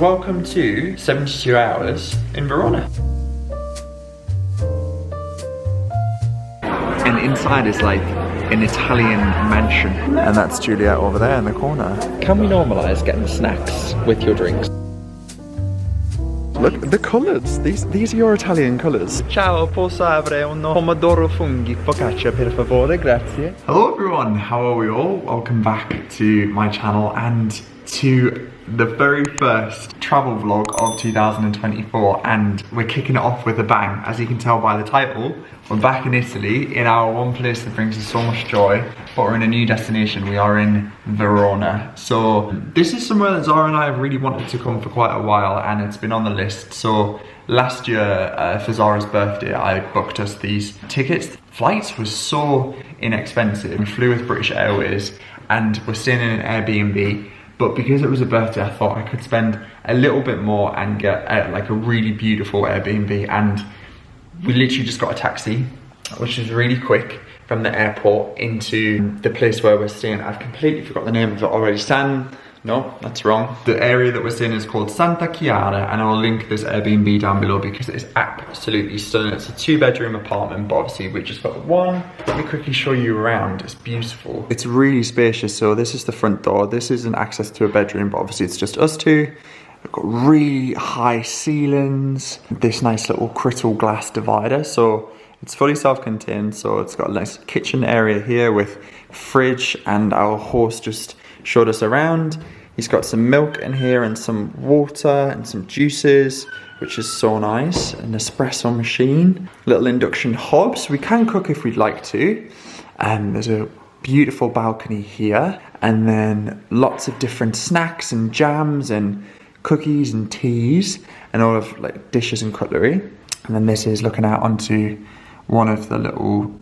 Welcome to 72 Hours in Verona. And inside is like an Italian mansion. And that's Juliet over there in the corner. Can we normalise getting snacks with your drinks? Look at the colours. These are your Italian colours. Ciao, posso avere uno pomodoro funghi focaccia per favore, grazie. Hello everyone, how are we all? Welcome back to my channel and to the very first travel vlog of 2024, and we're kicking it off with a bang. As you can tell by the title, we're back in Italy, in our one place that brings us so much joy, but we're in a new destination. We are in Verona. So this is somewhere that Zara and I have really wanted to come for quite a while, and it's been on the list. So last year for Zara's birthday, I booked us these tickets. Flights was so inexpensive. We flew with British Airways and we're staying in an Airbnb. But because it was a birthday, I thought I could spend a little bit more and get like a really beautiful Airbnb. And we literally just got a taxi, which was really quick, from the airport into the place where we're staying. I've completely forgot the name of it already. No, that's wrong. The area that we're staying is called Santa Chiara, and I'll link this Airbnb down below because it's absolutely stunning. It's a 2-bedroom apartment, but obviously we just got one. Let me quickly show you around. It's beautiful. It's really spacious. So this is the front door. This isn't access to a bedroom, but obviously it's just us two. We've got really high ceilings, this nice little crystal glass divider. So it's fully self-contained. So it's got a nice kitchen area here with fridge, and our host just showed us around. He's got some milk in here and some water and some juices, which is so nice. An espresso machine, little induction hob, so we can cook if we'd like to. And there's a beautiful balcony here, and then lots of different snacks and jams and cookies and teas and all of like dishes and cutlery. And then this is looking out onto one of the little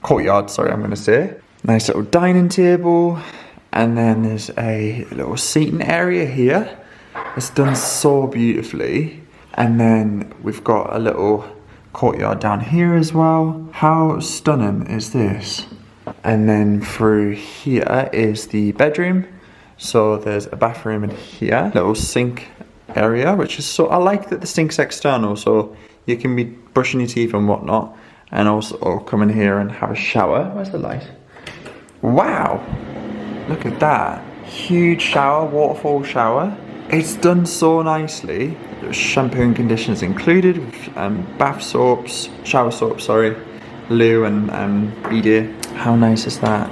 courtyards, sorry, I'm gonna say. Nice little dining table. And then there's a little seating area here. It's done so beautifully. And then we've got a little courtyard down here as well. How stunning is this? And then through here is the bedroom. So there's a bathroom in here. Little sink area, which is so, I like that the sink's external, so you can be brushing your teeth and whatnot. And also come in here and have a shower. Where's the light? Wow. Look at that, huge shower, waterfall shower. It's done so nicely. There's shampoo and conditioners included, bath soaps, shower soaps, sorry, loo and bidet. How nice is that?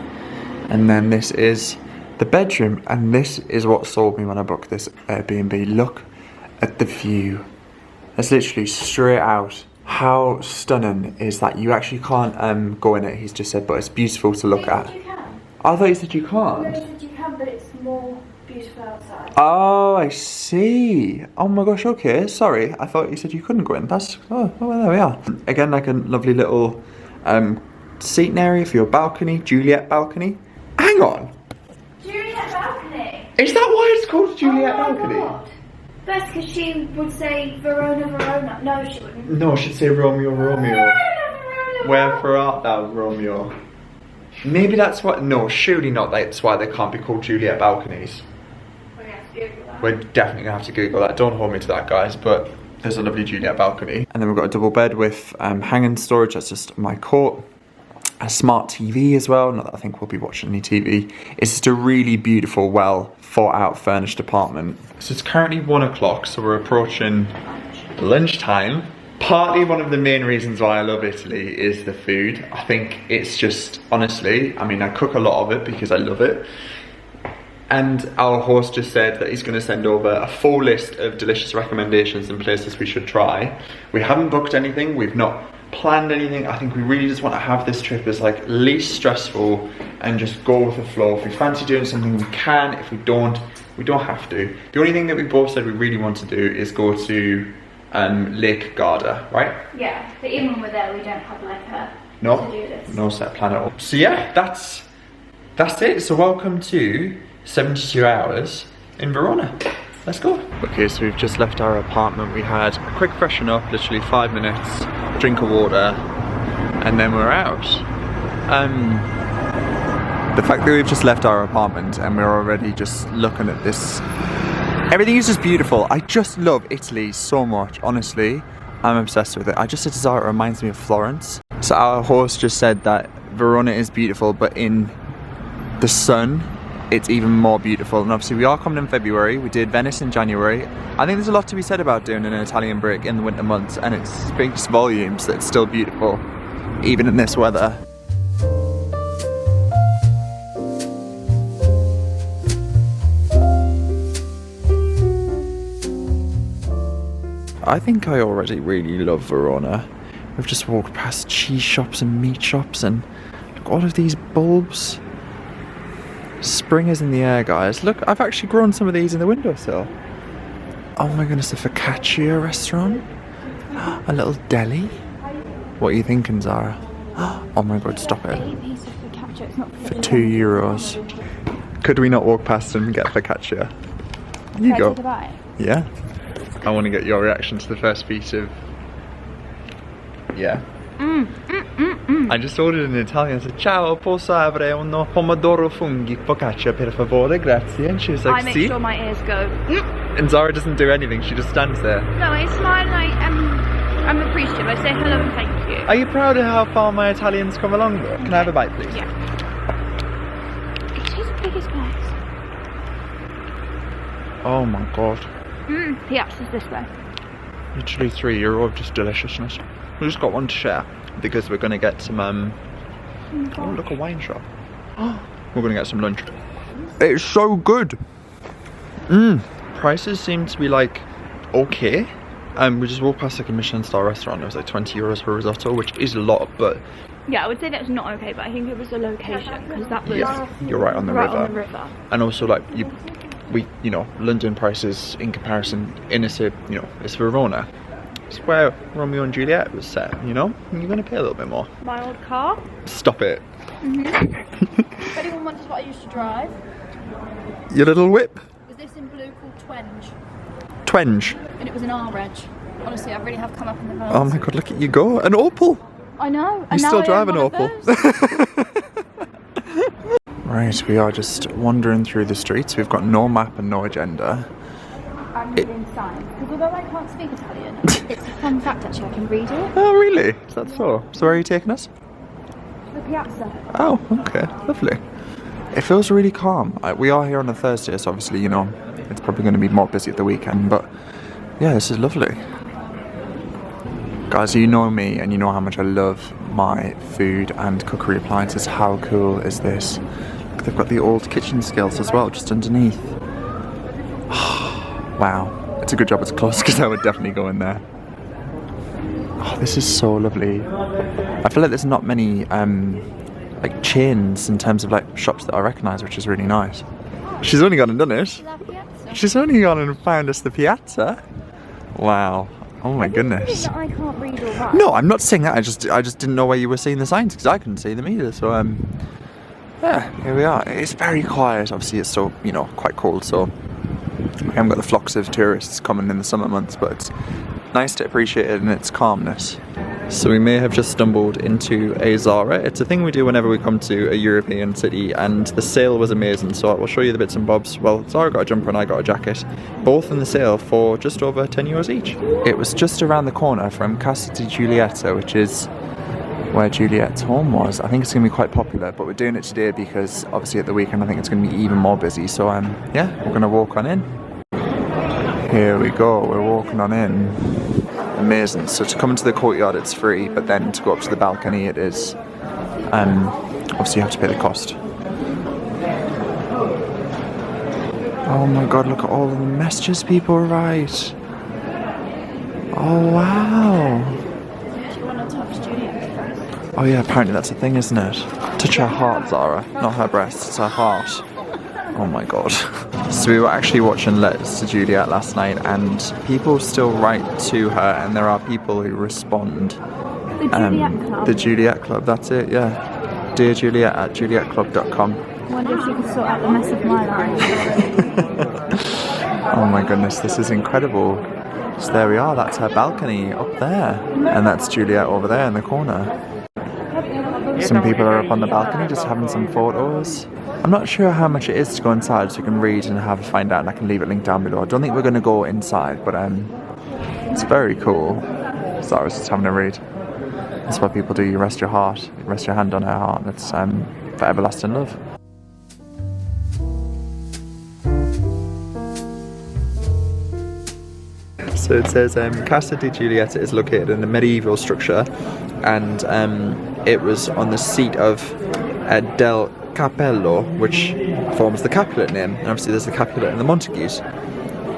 And then this is the bedroom, and this is what sold me when I booked this Airbnb. Look at the view. It's literally straight out. How stunning is that? You actually can't go in it, he's just said, but it's beautiful to look at. I thought you said you can't. No, you said you can, but it's more beautiful outside. Oh, I see. Oh my gosh, okay, sorry. I thought you said you couldn't go in. That's, oh well, there we are. Again, like a lovely little seating area for your balcony, Juliet balcony. Hang on. Juliet balcony? Is that why it's called Juliet balcony? God. That's because she would say Verona, Verona. No, she wouldn't. No, she'd say Romeo, Romeo. Verona. Wherefore art thou, Romeo? Maybe that's what, no, surely not, that's why they can't be called Juliet balconies. We're going to have to Google that. We're definitely gonna have to Google that, don't hold me to that guys, but there's a lovely Juliet balcony. And then we've got a double bed with hanging storage, that's just my coat. A smart TV as well, not that I think we'll be watching any TV. It's just a really beautiful, well thought out furnished apartment. So it's currently 1 o'clock, so we're approaching lunchtime. Partly one of the main reasons why I love Italy is the food. I think it's just, honestly, I mean, I cook a lot of it because I love it. And our host just said that he's going to send over a full list of delicious recommendations and places we should try. We haven't booked anything, we've not planned anything. I think we really just want to have this trip as like least stressful and just go with the flow. If we fancy doing something, we can. If we don't have to. The only thing that we both said we really want to do is go to Lake Garda, right? Yeah, but even when we're there, we don't have like a to-do list. No set plan at all. So yeah, that's it. So welcome to 72 Hours in Verona. Let's go. Okay, so we've just left our apartment. We had a quick freshen up, literally 5 minutes, drink of water, and then we're out. The fact that we've just left our apartment and we're already just looking at this Everything is just beautiful. I just love Italy so much, honestly. I'm obsessed with it. I just said to Zara, it reminds me of Florence. So our host just said that Verona is beautiful, but in the sun, it's even more beautiful. And obviously we are coming in February. We did Venice in January. I think there's a lot to be said about doing an Italian break in the winter months, and it speaks volumes that it's still beautiful, even in this weather. I think I already really love Verona. We've just walked past cheese shops and meat shops, and look, all of these bulbs. Spring is in the air, guys. Look, I've actually grown some of these in the windowsill. Oh my goodness, the focaccia restaurant. A little deli. What are you thinking, Zara? Oh my god, stop it. For €2. Could we not walk past and get focaccia? You go. Yeah. I want to get your reaction to the first piece of... Yeah. I just ordered in Italian. I said, ciao, posso avere uno pomodoro funghi focaccia per favore, grazie. And she was like, I make sì. sure my ears go. And Zara doesn't do anything, she just stands there. No, I smile like I'm appreciative. I say hello and thank you. Are you proud of how far my Italian's come along though? Can I have a bite, please? Yeah. It is the biggest place. Oh my god. Piazza's this way. Literally €3 of just deliciousness. We just got one to share because we're going to get some, oh look, a wine shop. We're going to get some lunch. It's so good. Prices seem to be like, okay. We just walked past like a Michelin star restaurant. It was like €20 for risotto, which is a lot, but... Yeah, I would say that was not okay, but I think it was the location, because that was... Yeah, you're right on the river. on the river. And also like, you know, London prices in comparison, in a city, you know, it's Verona. It's where Romeo and Juliet was set, you know? And you're going to pay a little bit more. My old car. Stop it. If anyone wonders what I used to drive, Your little whip? was this in blue called Twenge. Twenge. And it was an R-Reg. Honestly, I really have come up in the past. Oh my god, look at you go. An Opal. I know. You And now still I drive own an one of Opal. those. Right, we are just wandering through the streets. We've got no map and no agenda. I'm reading signs, because although I can't speak Italian, it's a fun fact actually, I can read it. Oh really? Is that so? So where are you taking us? The Piazza. Oh, okay, lovely. It feels really calm. We are here on a Thursday, so obviously, you know, it's probably going to be more busy at the weekend, but yeah, this is lovely. Guys, you know me and you know how much I love my food and cookery appliances. How cool is this? Look, they've got the old kitchen skills as well, just underneath. Wow, it's a good job it's close because I would definitely go in there. Oh, this is so lovely. I feel like there's not many like chains in terms of like shops that I recognise, which is really nice. She's only gone and done it. She's only gone and found us the Piazza. Wow. Oh my goodness. I can't read or write. No, I'm not saying that. I just didn't know where you were seeing the signs because I couldn't see them either. So yeah, here we are. It's very quiet. Obviously, it's still, you know, quite cold. So we haven't got the flocks of tourists coming in the summer months, but it's nice to appreciate it in its calmness. So we may have just stumbled into a Zara. It's a thing we do whenever we come to a European city, and the sale was amazing, so I'll show you the bits and bobs. Well, Zara got a jumper and I got a jacket, both in the sale for just over €10 each. It was just around the corner from Castel Juliet, which is where Juliet's home was. I think it's going to be quite popular, but we're doing it today because obviously at the weekend I think it's going to be even more busy, so yeah, we're going to walk on in. Here we go, we're walking on in. Amazing. So to come into the courtyard it's free, but then to go up to the balcony it is obviously you have to pay the cost. Oh my god, look at all the messages people write. Oh wow. Do you want to touch Juliet's breast? Oh yeah, apparently that's a thing, isn't it? Touch her heart, Zara. Not her breasts, it's her heart. Oh my god. So we were actually watching Letters to Juliet last night, and people still write to her, and there are people who respond. The Juliet Club? The Juliet Club, that's it, yeah. Dear Juliet at julietclub.com. I wonder if she could sort out the mess of my life. Oh my goodness, this is incredible. So there we are, that's her balcony up there. And that's Juliet over there in the corner. Some people are up on the balcony just having some photos. I'm not sure how much it is to go inside, so you can read and find out, and I can leave it linked down below. I don't think we're going to go inside, but it's very cool. So I was just having a read. That's what people do. You rest your heart, you rest your hand on her heart, and it's for everlasting love. So it says Casa di Juliet is located in a medieval structure, and it was on the seat of del Capello, which forms the Capulet name. And obviously there's the Capulet and the Montagues,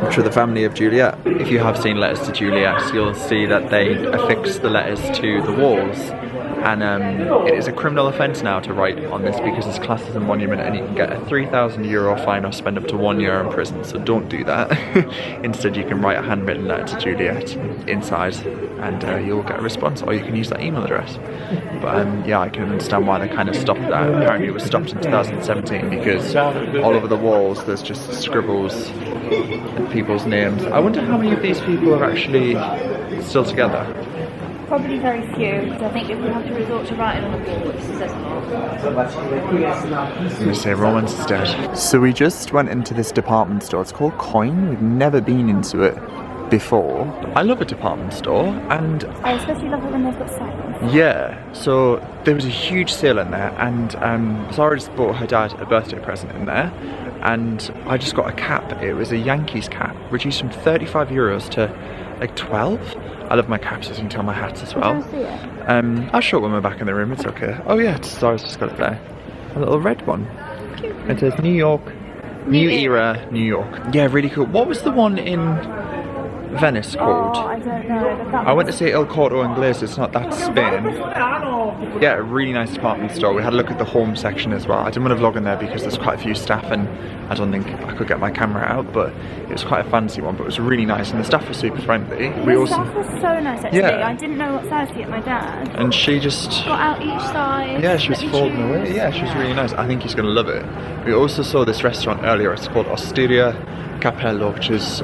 which are the family of Juliet. If you have seen Letters to Juliet, you'll see that they affix the letters to the walls. And it is a criminal offence now to write on this because it's classed as a monument, and you can get a €3,000 fine or spend up to 1 year in prison, so don't do that. Instead you can write a handwritten letter to Juliet inside, and you'll get a response, or you can use that email address. But yeah, I can understand why they kind of stopped that. Apparently it was stopped in 2017 because all over the walls there's just scribbles and people's names. I wonder how many of these people are actually still together. Probably very few, because I think if we have to resort to writing on the wall, it says more. I'm going to say romance is dead. So we just went into this department store. It's called Coin. We've never been into it before. I love a department store, and I especially love it when they've got sales. yeah, so there was a huge sale in there, and Zara just bought her dad a birthday present in there, and I just got a cap. It was a Yankees cap, reduced from €35 to like 12. I love my caps, as you can tell, my hats as well. Can I see it? I'll show it when we're back in the room, it's okay. Oh yeah, Zara's just got it there. A little red one. It says New York, New Era, New York. Yeah, really cool. What was the one in Venice called? Oh, I don't know. But that I went to say El Corto Inglés, it's not that Spain. Yeah, a really nice department store. We had a look at the home section as well. I didn't want to vlog in there because there's quite a few staff and I don't think I could get my camera out, but it was quite a fancy one, but it was really nice and the staff was super friendly. The staff was so nice actually. Yeah. I didn't know what size to get my dad. And she just Got out each side. yeah, she was let me folding choose. away. Yeah, she was really nice. I think he's going to love it. We also saw this restaurant earlier. It's called Osteria Capello, which is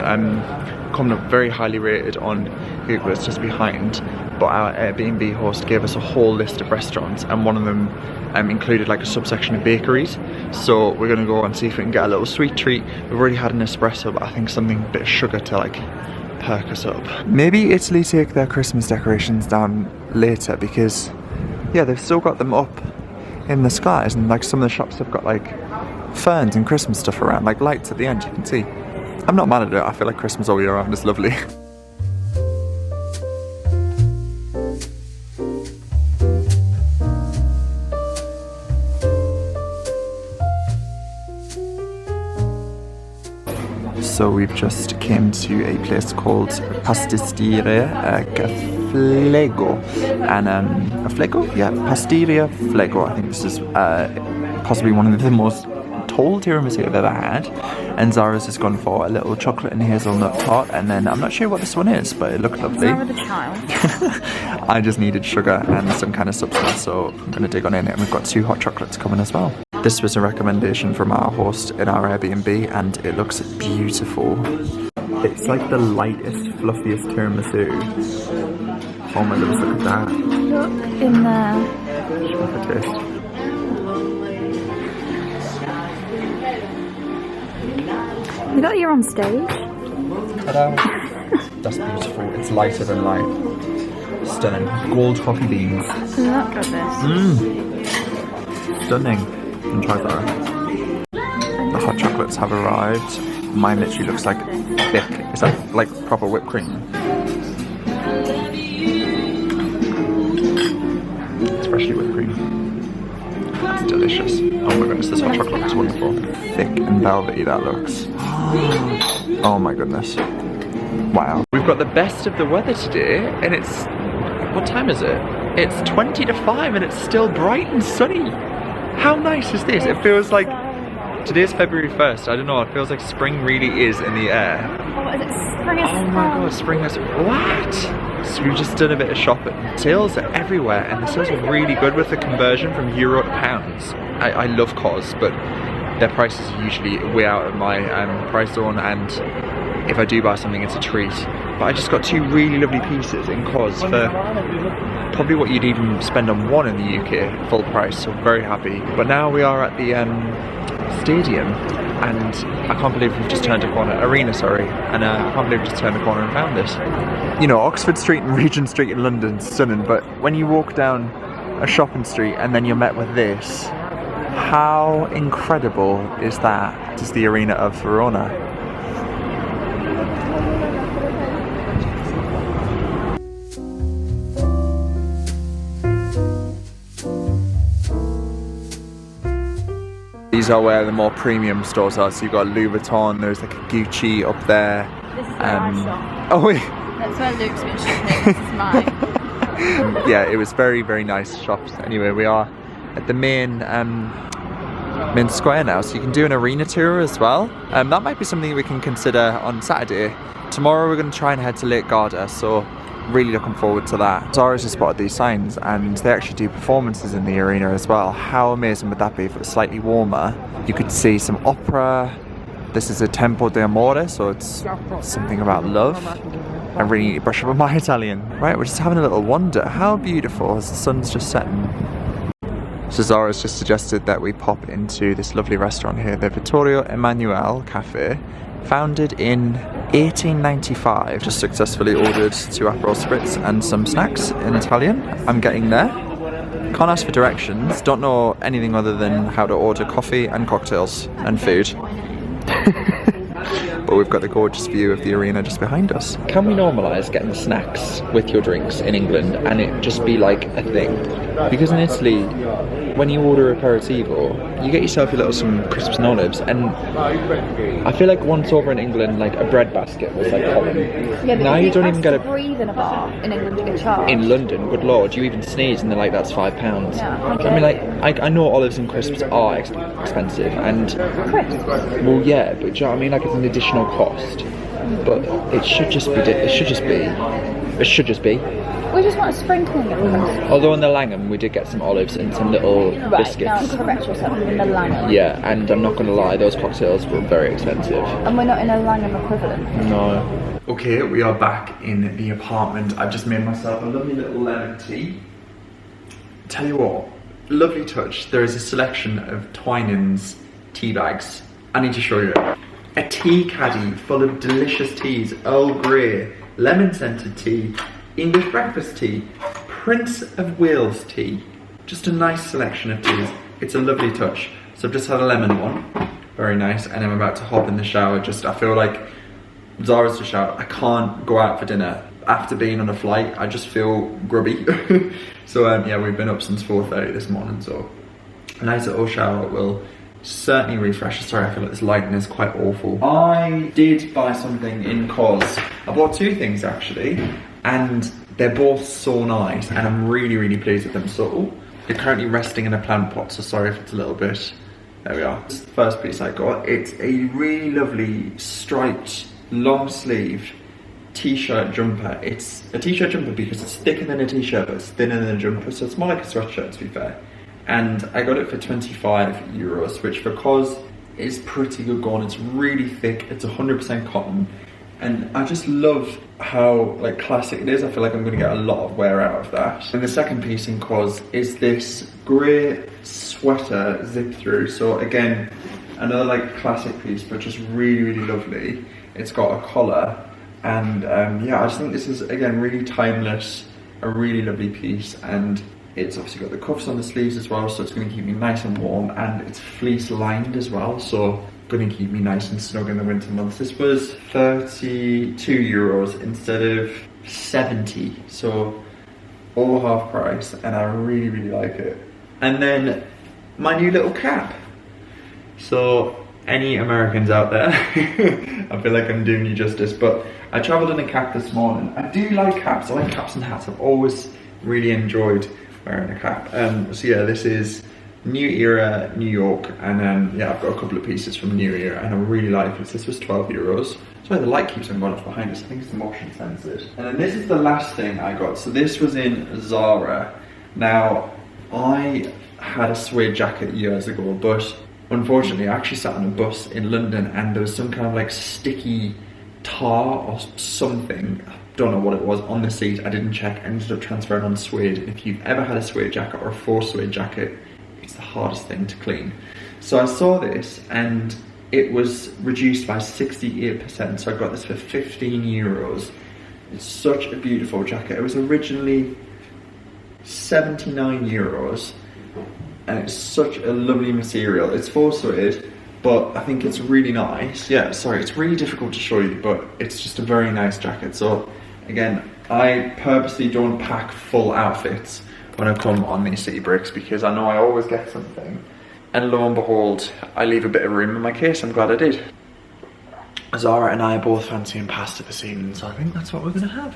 coming up very highly rated on Google. It's just behind. But our Airbnb host gave us a whole list of restaurants, and one of them included like a subsection of bakeries. So we're going to go and see if we can get a little sweet treat. We've already had an espresso, but I think something a bit of sugar to like perk us up. Maybe Italy take their Christmas decorations down later because yeah, they've still got them up in the skies, and like some of the shops have got like ferns and Christmas stuff around, like lights at the end, you can see. I'm not mad at it, I feel like Christmas all year round is lovely. So we've just came to a place called Pastisteria Catleugh, and a Flego? Yeah, Pastisteria Flego. I think this is possibly one of the most tall tiramisu I've ever had. And Zara's just gone for a little chocolate and hazelnut tart, and then I'm not sure what this one is, but it looked lovely. Zara the child. I just needed sugar and some kind of substance, so I'm going to dig on in it, and we've got 2 hot chocolates coming as well. This was a recommendation from our host in our Airbnb, and it looks beautiful. It's like the lightest, fluffiest tiramisu. Oh my goodness, look at that. Look in there. Just want a taste. We got you on stage. Ta-da. That's beautiful. It's lighter than light. Stunning. Gold coffee beans. Look at this. Stunning. And try that. The hot chocolates have arrived. Mine literally looks like thick. Is that like proper whipped cream? It's freshly whipped cream. That's delicious. Oh my goodness, this hot chocolate is wonderful. Thick and velvety that looks. Oh my goodness. Wow. We've got the best of the weather today, and it's... what time is it? It's 20 to 5 and it's still bright and sunny. How nice is this? It feels like... today's February 1st, I don't know, it feels like spring really is in the air. Oh, is it spring is Oh my god, spring is... what? So we've just done a bit of shopping. Sales are everywhere, and the sales are really good with the conversion from euro to pounds. I love COS, but their prices are usually way out of my price zone, and if I do buy something, it's a treat. But I just got 2 really lovely pieces in Cos for probably what you'd even spend on one in the UK, full price, so very happy. But now we are at the stadium, and I can't believe we've just turned a corner, arena, sorry, and I can't believe we've just turned a corner and found this. You know, Oxford Street and Regent Street in London's stunning, but when you walk down a shopping street and then you're met with this, how incredible is that? This is the arena of Verona. These are where the more premium stores are, so you've got Louis Vuitton, there's like a Gucci up there. This is where I shop. Oh wait. That's where Luke's been shopping, this is mine. Yeah, it was very, very nice shops. Anyway, we are at the main square now, so you can do an arena tour as well. That might be something we can consider on Saturday. Tomorrow we're going to try and head to Lake Garda, so really looking forward to that. Zara's just spotted these signs, and they actually do performances in the arena as well. How amazing would that be if it was slightly warmer? You could see some opera. This is a Tempo d'Amore, so it's something about love. I really need to brush up on my Italian. Right, we're just having a little wander. How beautiful as the sun's just setting. So Zara's just suggested that we pop into this lovely restaurant here, the Vittorio Emanuele Cafe, founded in 1895. Just successfully ordered 2 Aperol Spritz and some snacks in Italian. I'm getting there. Can't ask for directions, don't know anything other than how to order coffee and cocktails and food. But we've got the gorgeous view of the arena just behind us. Can we normalise getting snacks with your drinks in England and it just be like a thing? Because in Italy, when you order aperitivo, you get yourself some crisps and olives, and I feel like once over in England, like a bread basket was like common. Yeah, now you don't even get to breathe in a bar in England, you get charged. In London, good lord, you even sneeze and they're like, that's £5. Yeah, I mean, like, I know olives and crisps are expensive, and Crisps? well, yeah, but do you know what I mean? Like, it's an additional cost, but it should just be. We just want a sprinkling of crisps. Although in the Langham we did get some olives and some little biscuits. Now correct yourself, in the Langham. Yeah, and I'm not going to lie, those cocktails were very expensive. And we're not in a Langham equivalent. No. Okay, we are back in the apartment. I've just made myself a lovely little lemon tea. Tell you what, lovely touch. There is a selection of Twinings tea bags. I need to show you it. A tea caddy full of delicious teas, Earl Grey, lemon scented tea, English breakfast tea, Prince of Wales tea. Just a nice selection of teas. It's a lovely touch. So I've just had a lemon one, very nice, and I'm about to hop in the shower. I feel like Zara's just showered. I can't go out for dinner after being on a flight. I just feel grubby. So yeah, we've been up since 4:30 this morning, so a nice little shower will certainly refresh. Sorry, I feel like this lighting is quite awful. I did buy something in Cos. I bought 2 things actually, and they're both so nice, and I'm really, really pleased with them. So they're currently resting in a plant pot, so sorry if it's a little bit. There we are. This is the first piece I got. It's a really lovely striped, long sleeved t-shirt jumper. It's a t-shirt jumper because it's thicker than a t-shirt, but it's thinner than a jumper, so it's more like a sweatshirt, to be fair. And I got it for €25, which for Cos is pretty good going. It's really thick, it's 100% cotton, and I just love how like classic it is. I feel like I'm going to get a lot of wear out of that. And the second piece in Cos is this grey sweater zip through. So again, another like classic piece, but just really, really lovely. It's got a collar, and yeah, I just think this is again really timeless, a really lovely piece, and it's obviously got the cuffs on the sleeves as well, so it's going to keep me nice and warm, and it's fleece lined as well, so going to keep me nice and snug in the winter months. This was €32 instead of 70, so all half price, and I really, really like it. And then my new little cap. So any Americans out there, I feel like I'm doing you justice, but I travelled in a cap this morning. I do like caps. I like caps and hats. I've always really enjoyed wearing a cap. So yeah, this is New Era New York, and yeah, I've got a couple of pieces from New Era, and I really like this. This was €12. Sorry, the light keeps on going off behind us. I think it's the motion censored. And then this is the last thing I got. So this was in Zara. Now, I had a suede jacket years ago, but unfortunately I actually sat on a bus in London, and there was some kind of like sticky tar or something, don't know what it was, on the seat. I didn't check, ended up transferring on suede. If you've ever had a suede jacket or a faux suede jacket, it's the hardest thing to clean. So I saw this and it was reduced by 68%, so I got this for 15 euros. It's such a beautiful jacket. It was originally 79 euros and it's such a lovely material. It's faux suede, but I think it's really nice. Yeah, sorry, it's really difficult to show you, but it's just a very nice jacket. So again, I purposely don't pack full outfits when I come on these city breaks because I know I always get something. And lo and behold, I leave a bit of room in my case. I'm glad I did. Zara and I are both fancying pasta this evening, so I think that's what we're gonna have.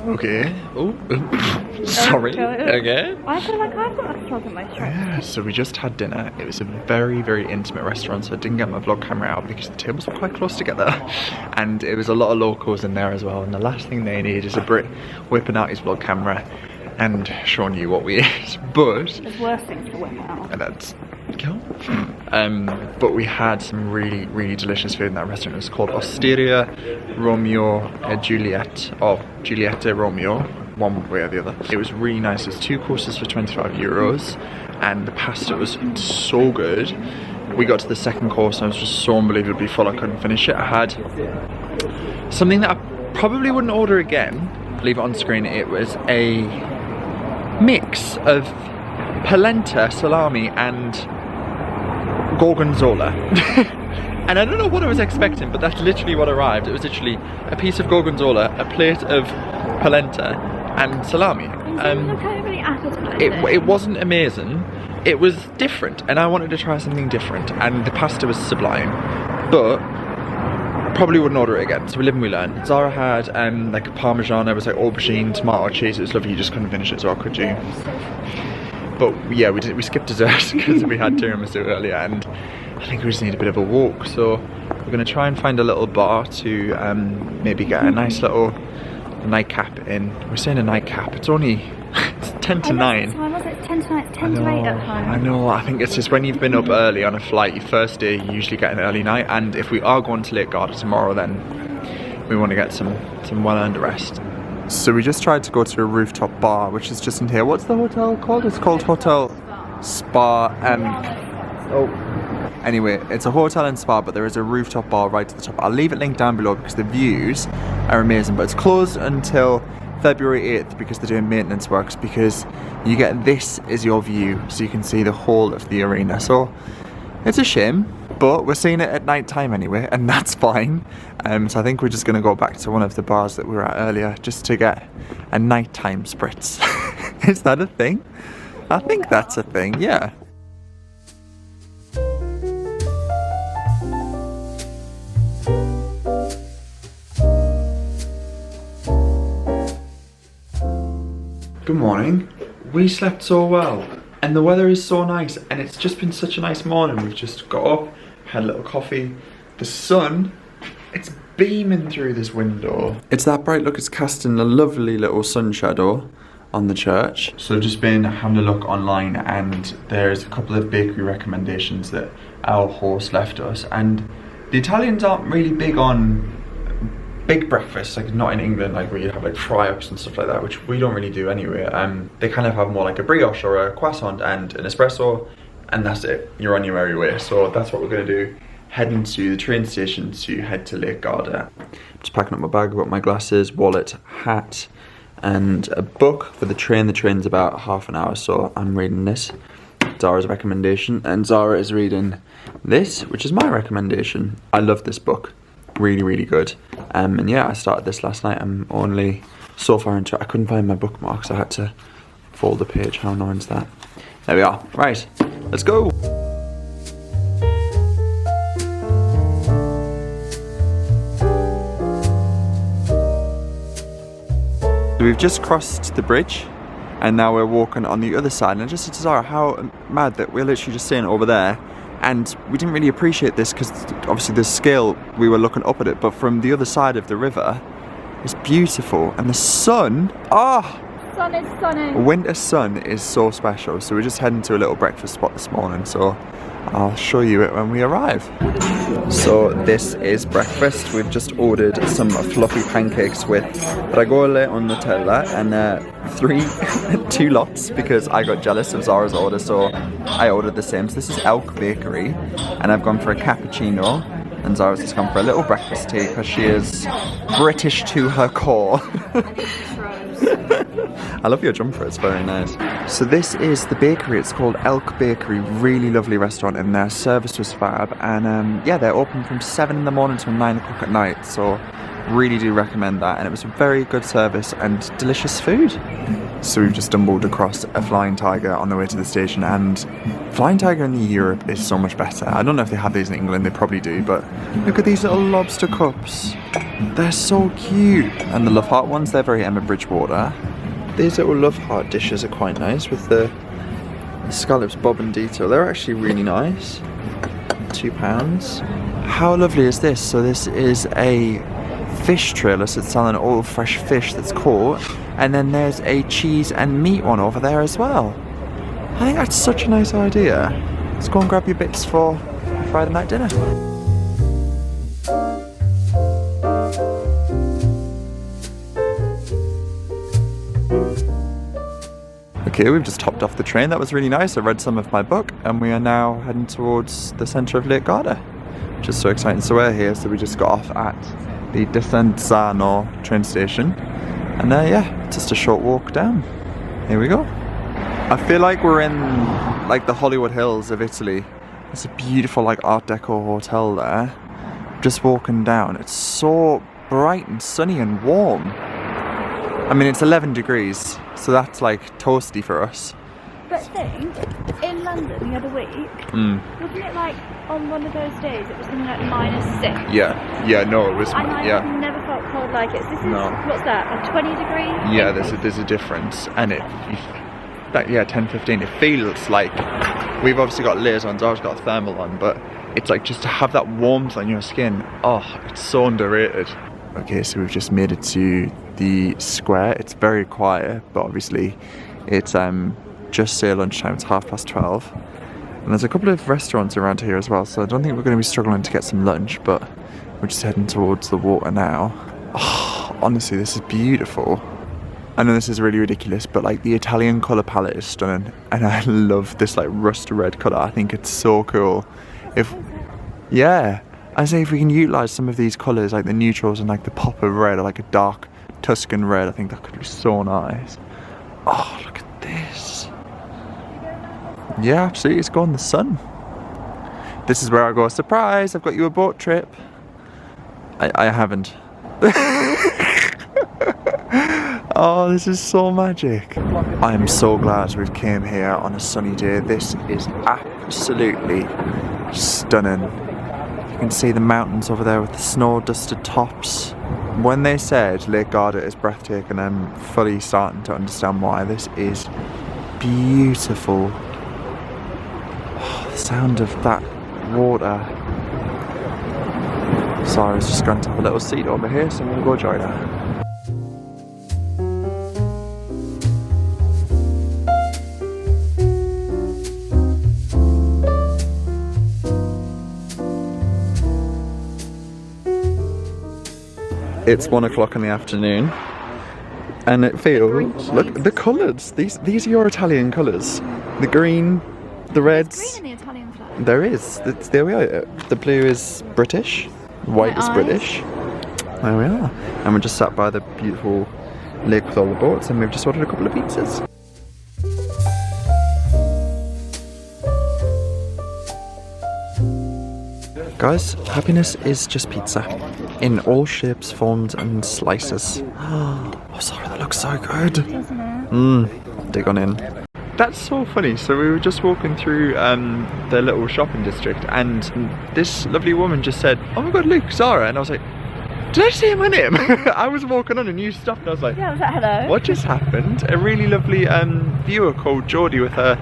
Okay. Oh, sorry. Okay. I feel like I've got a frog in my throat. Yeah, so we just had dinner. It was a very, very intimate restaurant, so I didn't get my vlog camera out because the tables were quite close together. And it was a lot of locals in there as well. And the last thing they need is a Brit whipping out his vlog camera and showing you what we ate. But there's worse things to whip out. And that's cool. But we had some really, really delicious food in that restaurant. It was called Osteria Romeo Juliet, or Juliet Romeo, one way or the other. It was really nice. It was 2 courses for 25 euros and the pasta was so good. We got to the second course and I was just so unbelievably full I couldn't finish it. I had something that I probably wouldn't order again. Leave it on screen. It was a mix of polenta, salami and gorgonzola. And I don't know what I was expecting, but that's literally what arrived. It was literally a piece of gorgonzola, a plate of polenta and salami. It wasn't amazing. It was different and I wanted to try something different and the pasta was sublime, but probably wouldn't order it again. So we live and we learn. Zara had like a parmesan, it was like aubergine, tomato, cheese. It was lovely. You just couldn't finish it, so could you? But yeah, we skipped dessert because we had tiramisu earlier and I think we just need a bit of a walk. So we're going to try and find a little bar to maybe get a nice little nightcap in. We're saying a nightcap. It's only it's 10 to 9. It's 10 to 9, it's 10 to 8 at home. I know, I think it's just when you've been up early on a flight, your first day you usually get an early night, and if we are going to Lake Garda tomorrow then we want to get some well-earned rest. So we just tried to go to a rooftop bar, which is just in here. What's the hotel called? It's called Hotel Spa Anyway, it's a hotel and spa, but there is a rooftop bar right to the top. I'll leave it linked down below because the views are amazing, but it's closed until February 8th because they're doing maintenance works, because you get this is your view, so you can see the whole of the arena. So it's a shame, but we're seeing it at night time anyway, and that's fine. So I think we're just going to go back to one of the bars that we were at earlier just to get a nighttime spritz. Is that a thing? I think that's a thing, yeah. Good morning. We slept so well and the weather is so nice and it's just been such a nice morning. We've just got up, had a little coffee. The sun, it's beaming through this window. It's that bright. Look, it's casting a lovely little sun shadow on the church. So just been having a look online and there's a couple of bakery recommendations that our host left us, and the Italians aren't really big on big breakfasts, like not in England, like where you have like fry-ups and stuff like that, which we don't really do anyway. They kind of have more like a brioche or a croissant and an espresso, and that's it. You're on your merry way. So that's what we're gonna do. Heading to the train station to head to Lake Garda. Just packing up my bag, I've got my glasses, wallet, hat, and a book for the train. The train's about half an hour, so I'm reading this. Zara's recommendation, and Zara is reading this, which is my recommendation. I love this book. Really, really good. And yeah, I started this last night. I'm only so far into it. I couldn't find my bookmarks. I had to fold the page. How annoying is that? There we are. Right, let's go. We've just crossed the bridge and now we're walking on the other side. And I just said to Zara, how mad that we're literally just staying over there. And we didn't really appreciate this because obviously the scale, we were looking up at it, but from the other side of the river, it's beautiful. And the sun, sun is sunny. Winter sun is so special. So we're just heading to a little breakfast spot this morning. So I'll show you it when we arrive. So this is breakfast. We've just ordered some fluffy pancakes with fragole on Nutella and 2 lots because I got jealous of Zara's order, so I ordered the same. So this is Elk Bakery, and I've gone for a cappuccino, and Zara's just gone for a little breakfast tea because she is British to her core. I love your jumper, it's very nice. So this is the bakery, it's called Elk Bakery, really lovely restaurant, and their service was fab, and yeah, they're open from 7 in the morning till 9 o'clock at night, so really do recommend that, and it was a very good service and delicious food. So we've just stumbled across a Flying Tiger on the way to the station, and Flying Tiger in Europe is so much better. I don't know if they have these in England, they probably do, but look at these little lobster cups. They're so cute. And the Love Heart ones, they're very Emma Bridgewater. These little Love Heart dishes are quite nice with the scallops bob and detail. They're actually really nice. £2. How lovely is this? So this is a fish trailer, so it's selling all fresh fish that's caught, and then there's a cheese and meat one over there as well. I think that's such a nice idea. Let's go and grab your bits for Friday night dinner. Okay, we've just hopped off the train. That was really nice. I read some of my book, and we are now heading towards the centre of Lake Garda, which is so exciting. So we're here, so we just got off at the Desenzano train station, and yeah, just a short walk down. Here we go. I feel like we're in like the Hollywood Hills of Italy. There's a beautiful like Art Deco hotel there. Just walking down, it's so bright and sunny and warm. I mean, it's 11 degrees, so that's like toasty for us. But think, in London the other week, wasn't it like on one of those days it was something like -6? Yeah, no, it was, and I've never felt cold like it. So this is, what's that, like 20 degrees? Yeah, there's a difference, and it, that, yeah, 10, 15, it feels like, we've obviously got layers on, Zara's got a thermal on, but it's like just to have that warmth on your skin, oh, it's so underrated. Okay, so we've just made it to the square. It's very quiet, but obviously it's just say lunchtime, it's 12:30, and there's a couple of restaurants around here as well, so I don't think we're going to be struggling to get some lunch, but we're just heading towards the water now. Oh, honestly, this is beautiful. I know this is really ridiculous, but like the Italian colour palette is stunning, and I love this like rust red colour. I think it's so cool. Yeah, I say if we can utilise some of these colours, like the neutrals and like the pop of red, or like a dark Tuscan red, I think that could be so nice. Oh, look at this. Yeah, absolutely, it's going in the sun. This is where I go, surprise, I've got you a boat trip. I haven't. Oh, this is so magic. I am so glad we've came here on a sunny day. This is absolutely stunning. You can see the mountains over there with the snow-dusted tops. When they said Lake Garda is breathtaking, I'm fully starting to understand why. This is beautiful. Oh, the sound of that water. Sarah's just going to have a little seat over here, so I'm going to go join her. It's 1 o'clock in the afternoon, and it feels, look, the colours, these are your Italian colours. The green, the reds. There's green in the Italian flag. There is, there we are. The blue is British, white is British. There we are. And we're just sat by the beautiful lake with all the boats, and we've just ordered a couple of pizzas. Guys, happiness is just pizza. In all shapes, forms and slices. Oh, sorry, that looks so good. Doesn't it? Dig on in. That's so funny. So we were just walking through the little shopping district, and this lovely woman just said, "Oh my god, Luke, Zara," and I was like, did I say my name? I was walking on and you stopped, and I was like, yeah, I was like, hello. What just happened? A really lovely viewer called Geordie with her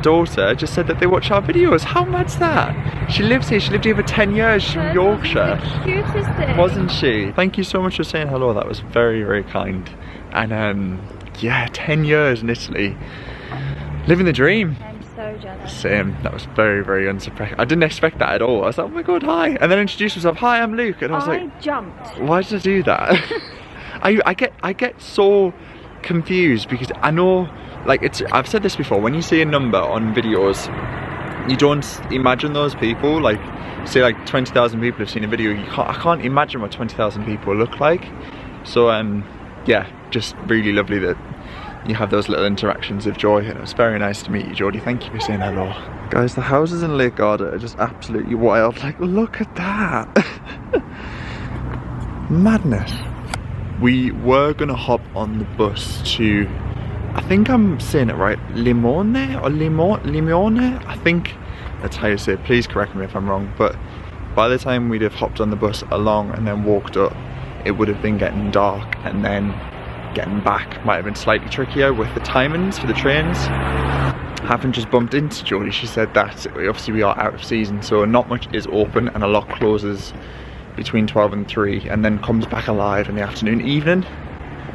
daughter just said that they watch our videos. How mad's that? She lives here, she lived here for 10 years, she's from Yorkshire. The cutest thing. Wasn't she? Thank you so much for saying hello, that was very, very kind. And yeah, 10 years in Italy, living the dream. I'm so jealous. Same. That was very, very unsurprising. I didn't expect that at all. I was like, oh my god, hi, and then I introduced myself. Hi, I'm Luke, and I was like, jumped. why did I do that? I get so confused because I know, like, I've said this before, when you see a number on videos, you don't imagine those people. Like, say like 20,000 people have seen a video, I can't imagine what 20,000 people look like. So yeah, just really lovely that you have those little interactions of joy, and it was very nice to meet you, Jodie. Thank you for saying hello. Guys, the houses in Lake Garda are just absolutely wild. Like, look at that. Madness. We were gonna hop on the bus to, I think I'm saying it right, Limone or Limone? I think that's how you say it. Please correct me if I'm wrong. But by the time we'd have hopped on the bus along and then walked up, it would have been getting dark, and then getting back might have been slightly trickier with the timings for the trains. Having just bumped into Jodie, she said that obviously we are out of season, so not much is open and a lot closes between 12 and 3 and then comes back alive in the afternoon, evening.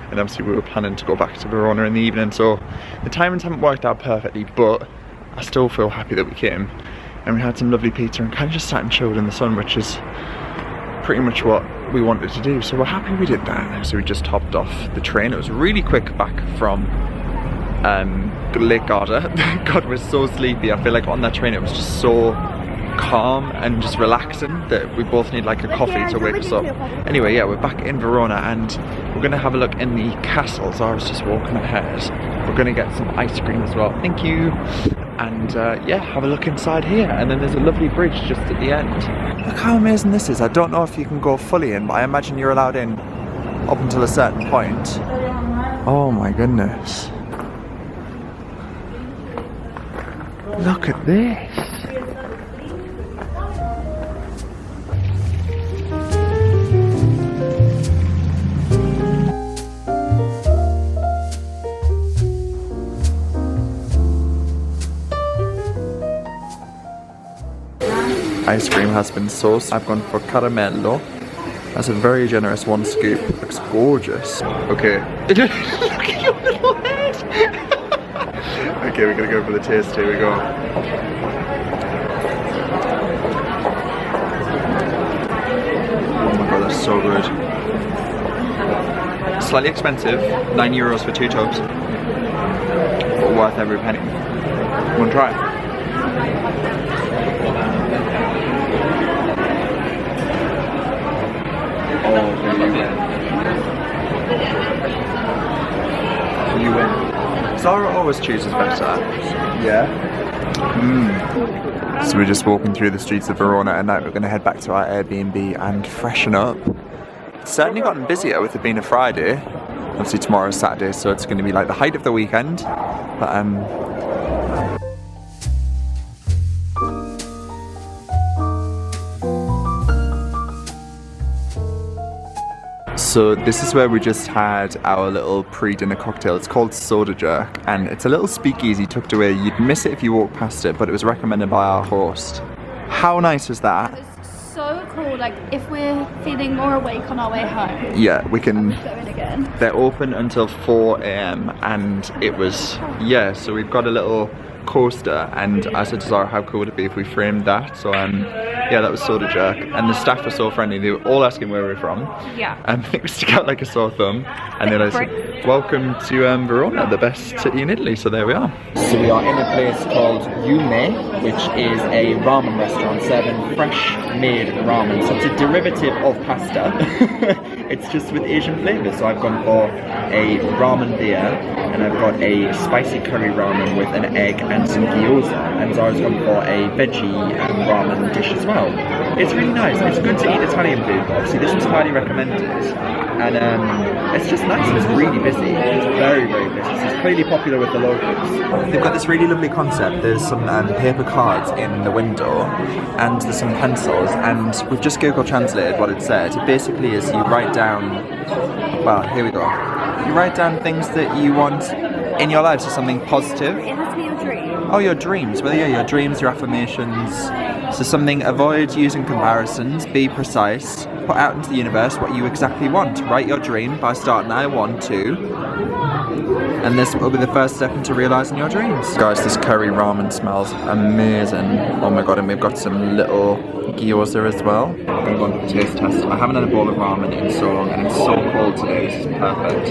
And obviously we were planning to go back to Verona in the evening, so the timings haven't worked out perfectly, but I still feel happy that we came. And we had some lovely pizza and kind of just sat and chilled in the sun, which is pretty much what we wanted to do, so we're happy we did that. So we just hopped off the train. It was really quick back from Lake Garda. God, we're so sleepy. I feel like on that train it was just so calm and just relaxing that we both need like a coffee to wake us up. Anyway, yeah, we're back in Verona and we're gonna have a look in the castle. Zara's just walking ahead. We're gonna get some ice cream as well. Thank you. And yeah, have a look inside here. And then there's a lovely bridge just at the end. Look how amazing this is. I don't know if you can go fully in, but I imagine you're allowed in up until a certain point. Oh my goodness. Look at this. Ice cream has been sourced. I've gone for caramello. That's a very generous 1 scoop. Looks gorgeous. Okay. Look at your little head. Okay, we're gonna go for the taste. Here we go. Oh my god, that's so good. Slightly expensive, €9 for 2 tubs. But worth every penny. Wanna try it? You win. Zara always chooses better. Yeah? So we're just walking through the streets of Verona, and now we're going to head back to our Airbnb and freshen up. It's certainly gotten busier with it being a Friday. Obviously tomorrow is Saturday, so it's going to be like the height of the weekend. But so this is where we just had our little pre-dinner cocktail. It's called Soda Jerk, and it's a little speakeasy tucked away. You'd miss it if you walked past it, but it was recommended by our host. How nice was that? It was so cool. Like, if we're feeling more awake on our way home, yeah, we can go in again. They're open until 4 AM, and it was, yeah, so we've got a little coaster, and I said to Zara, how cool would it be if we framed that? So yeah, that was Soda Jerk, and the staff were so friendly. They were all asking where we're from. Yeah. I think we stuck out like a sore thumb, and then I said, welcome to Verona, the best city in Italy. So there we are. So we are in a place called Yume, which is a ramen restaurant serving fresh made ramen. So it's a derivative of pasta. It's just with Asian flavours. So I've gone for a ramen beer, and I've got a spicy curry ramen with an egg and some gyoza, and Zara's gone for a veggie ramen dish as well. It's really nice. It's good to eat Italian food, but obviously this was highly recommended, and it's just nice. It's really busy. It's very, very busy. So it's clearly popular with the locals. They've got this really lovely concept. There's some paper cards in the window, and there's some pencils, and we've just Google translated what it said. It basically is you write down, well, here we go. You write down things that you want in your life, so something positive. It has to be your dream. Oh, your dreams. Well, yeah, your dreams, your affirmations. So something, avoid using comparisons, be precise, put out into the universe what you exactly want. Write your dream by starting I want to, and this will be the first step into realising your dreams. Guys, this curry ramen smells amazing. Oh my god, and we've got some little gyoza as well. I'm gonna go on a taste test. I haven't had a bowl of ramen in so long, and it's so cold today. This is perfect.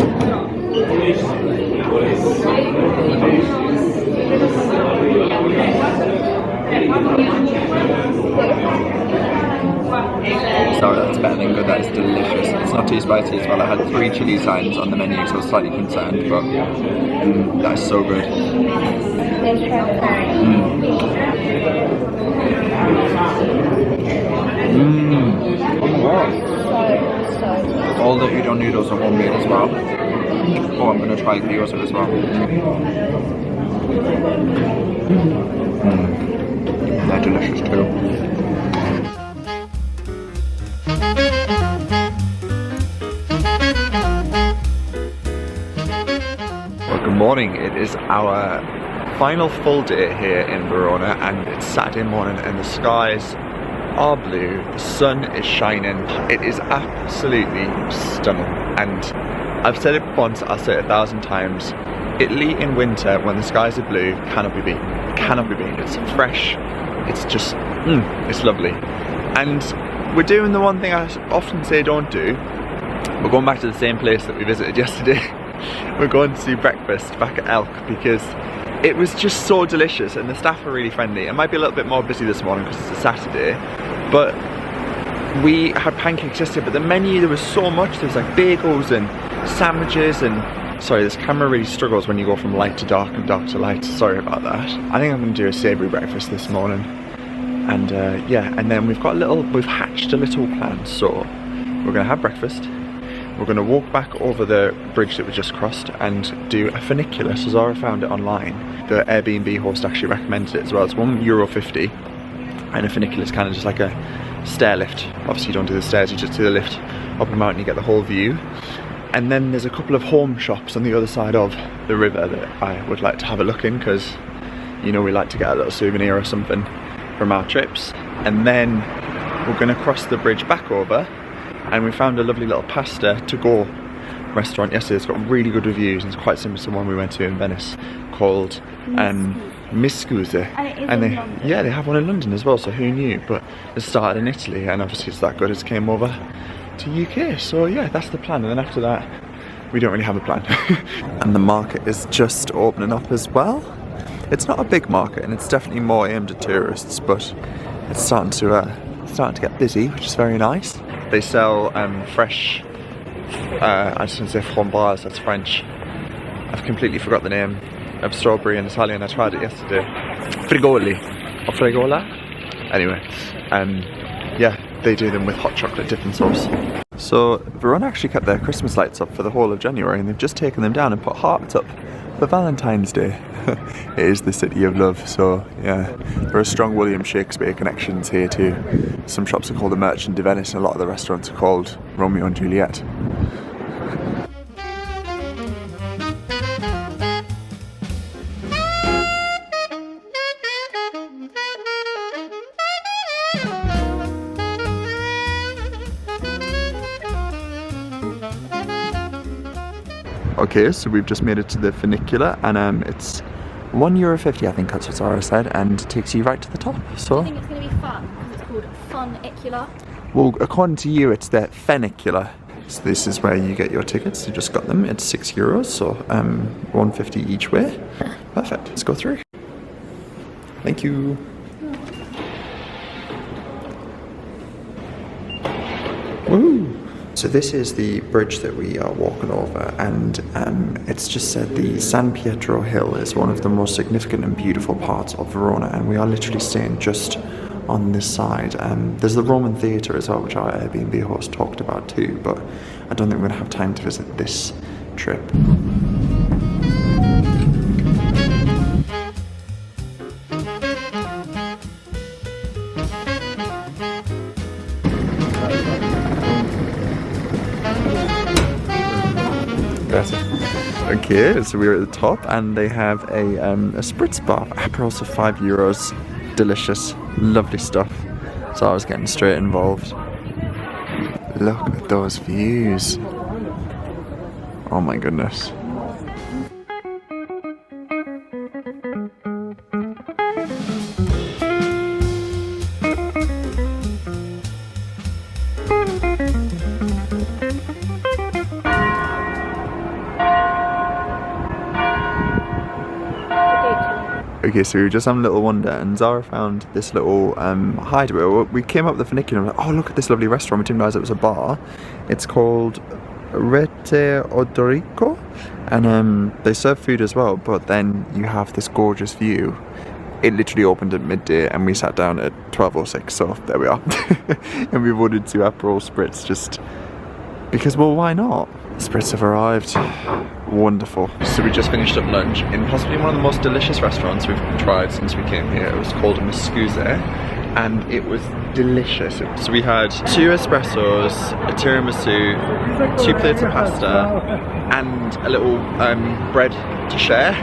Sorry, that's better than good. That is delicious. It's not too spicy as well. I had 3 chili signs on the menu, so I was slightly concerned, but that is so good. All the udon noodles are homemade as well. Oh, I'm going to try gyoza as well. They're delicious too. Well, good morning. It is our final full day here in Verona, and it's Saturday morning and the skies are blue, the sun is shining. It is absolutely stunning, and I've said it once, I'll say it 1,000 times. Italy in winter when the skies are blue cannot be beaten. It cannot be beaten. It's fresh, it's just, it's lovely. And we're doing the one thing I often say don't do. We're going back to the same place that we visited yesterday. We're going to breakfast back at Elk because it was just so delicious and the staff are really friendly. It might be a little bit more busy this morning because it's a Saturday, but we had pancakes yesterday, but the menu, there was so much. There was like bagels and sandwiches and, sorry, this camera really struggles when you go from light to dark and dark to light. Sorry about that. I think I'm going to do a savoury breakfast this morning. And yeah, and then we've hatched a little plan. So we're going to have breakfast. We're going to walk back over the bridge that we just crossed and do a funicular. So Zara found it online. The Airbnb host actually recommended it as well. It's €1.50, and a funicular is kind of just like a stair lift. Obviously you don't do the stairs, you just do the lift up the mountain, you get the whole view. And then there's a couple of home shops on the other side of the river that I would like to have a look in, because, you know, we like to get a little souvenir or something from our trips. And then we're going to cross the bridge back over, and we found a lovely little pasta to go restaurant yesterday. It's got really good reviews and it's quite similar to one we went to in Venice called Miscuse. And they, yeah, they have one in London as well, so who knew? But it started in Italy, and obviously it's that good, it came over to UK. So yeah, that's the plan, and then after that we don't really have a plan. And the market is just opening up as well. It's not a big market and it's definitely more aimed at tourists, but it's starting to get busy, which is very nice. They sell fresh, I just want to say framboise, that's French. I've completely forgot the name of strawberry in Italian. I tried it yesterday. Frigoli or frigola. Anyway, yeah, they do them with hot chocolate dip and sauce. So Verona actually kept their Christmas lights up for the whole of January, and they've just taken them down and put hearts up for Valentine's Day. It is the city of love, so yeah, there are strong William Shakespeare connections here too. Some shops are called the Merchant de Venice, and a lot of the restaurants are called Romeo and Juliet. Okay, so we've just made it to the funicular, and it's €1.50, I think that's what Zara said, and it takes you right to the top. So I think it's going to be fun because it's called funicular. Well, according to you, it's the funicular. So this is where you get your tickets. You just got them. It's €6, so $1.50 each way. Perfect. Let's go through. Thank you. Woo! So this is the bridge that we are walking over, and it's just said the San Pietro hill is one of the most significant and beautiful parts of Verona, and we are literally staying just on this side. There's the Roman theatre as well, which our Airbnb host talked about too, but I don't think we're going to have time to visit this trip. Okay, so we're at the top, and they have a spritz bar. Aperol's for €5. Delicious, lovely stuff. So I was getting straight involved. Look at those views. Oh my goodness. Okay, so we were just having a little wander and Zara found this little hideaway. We came up the funicular and we're like, oh, look at this lovely restaurant. We didn't realise it was a bar. It's called Rete Odorico, and they serve food as well, but then you have this gorgeous view. It literally opened at midday and we sat down at 12:06, so there we are. And we've ordered 2 Aperol Spritz just because, well, why not? Spritz have arrived. Wonderful. So we just finished up lunch in possibly one of the most delicious restaurants we've tried since we came here. It was called Muscuse, and it was delicious. So we had 2 espressos, a tiramisu, 2 plates of pasta, and a little bread to share.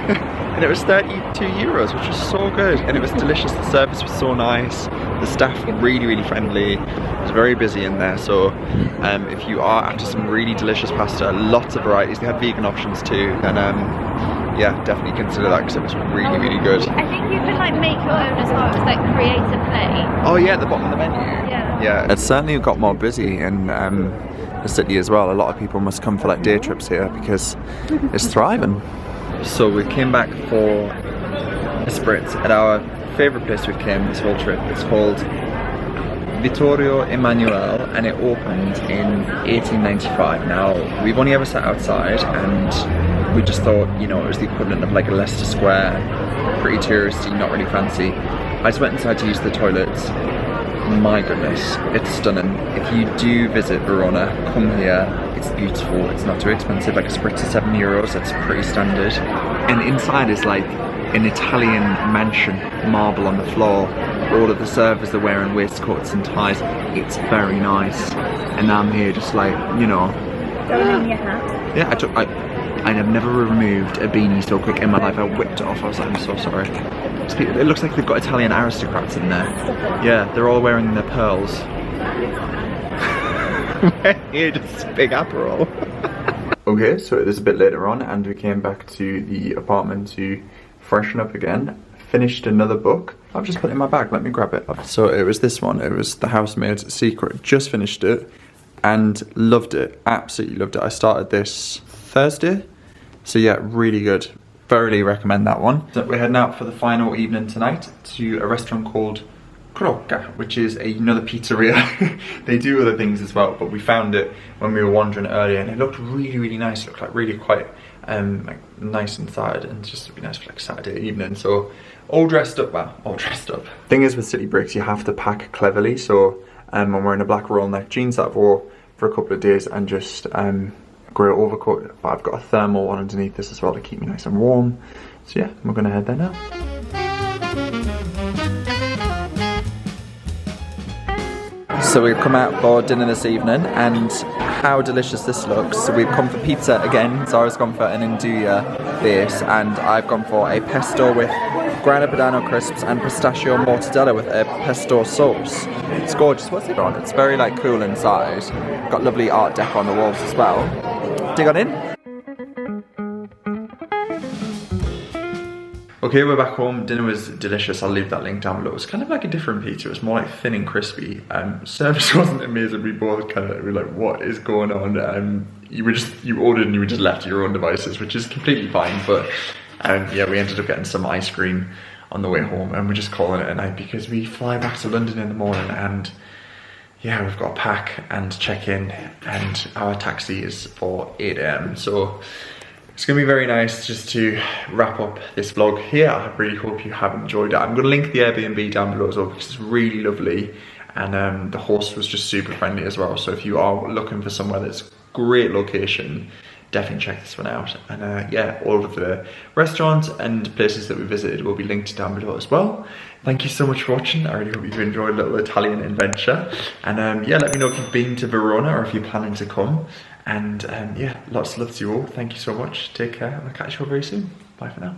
And it was 32 euros, which was so good. And it was delicious. The service was so nice. The staff were really, really friendly. It was very busy in there. So if you are after some really delicious pasta, lots of varieties. They had vegan options too. And yeah, definitely consider that because it was really, really good. I think you can like make your own as well. It's like create a plate. Oh yeah, at the bottom of the menu. Yeah. Yeah. It's certainly got more busy in the city as well. A lot of people must come for like day trips here because it's thriving. So we came back for a spritz at our favourite place we came this whole trip. It's called Vittorio Emanuele and it opened in 1895. Now, we've only ever sat outside and we just thought, you know, it was the equivalent of like a Leicester Square, pretty touristy, not really fancy. I just went inside to use the toilets. My goodness, it's stunning. If you do visit Verona, come here. It's beautiful, it's not too expensive, like a spritz is 7 euros, that's pretty standard. And inside is like an Italian mansion, marble on the floor. All of the servers are wearing waistcoats and ties. It's very nice. And I'm here just like, you know. Going in your hat. Yeah, I have never removed a beanie so quick in my life. I whipped it off, I was like, I'm so sorry. It looks like they've got Italian aristocrats in there. Yeah, they're all wearing their pearls. Here, just big Aperol. Okay, so it is a bit later on and we came back to the apartment to freshen up again. Finished another book. I've just put it in my bag, let me grab it. So it was this one, it was The Housemaid's Secret. Just finished it and loved it, absolutely loved it. I started this Thursday, so yeah, really good. Thoroughly recommend that one. So we're heading out for the final evening tonight to a restaurant called Crocca, which is another pizzeria. They do other things as well, but we found it when we were wandering earlier and it looked really, really nice. It looked like really quite like nice inside and just would be nice for like Saturday evening. So all dressed up, well, all dressed up. Thing is with city breaks, you have to pack cleverly. So I'm wearing a black roll neck jeans that I've wore for a couple of days and just grey overcoat, but I've got a thermal one underneath this as well to keep me nice and warm. So yeah, we're gonna head there now. So we've come out for dinner this evening and how delicious this looks. So we've come for pizza again. Zara's gone for an Nduja base and I've gone for a pesto with Grana Padano crisps and pistachio mortadella with a pesto sauce. It's gorgeous. What's it on? It's very like cool inside. Got lovely art deco on the walls as well. Dig on in. Okay, we're back home. Dinner was delicious. I'll leave that link down below. It was kind of like a different pizza. It was more like thin and crispy. Service wasn't amazing. We both kind of were like, what is going on? You ordered and you were just left to your own devices, which is completely fine. But yeah, we ended up getting some ice cream on the way home and we're just calling it a night because we fly back to London in the morning and yeah, we've got to pack and check in and our taxi is for 8 AM. So it's going to be very nice just to wrap up this vlog here. I really hope you have enjoyed it. I'm going to link the Airbnb down below as well because it's really lovely and the host was just super friendly as well. So if you are looking for somewhere that's great location, definitely check this one out. And yeah, all of the restaurants and places that we visited will be linked down below as well. Thank you so much for watching. I really hope you've enjoyed a little Italian adventure. And yeah, let me know if you've been to Verona or if you're planning to come. And yeah, lots of love to you all. Thank you so much. Take care and I'll catch you all very soon. Bye for now.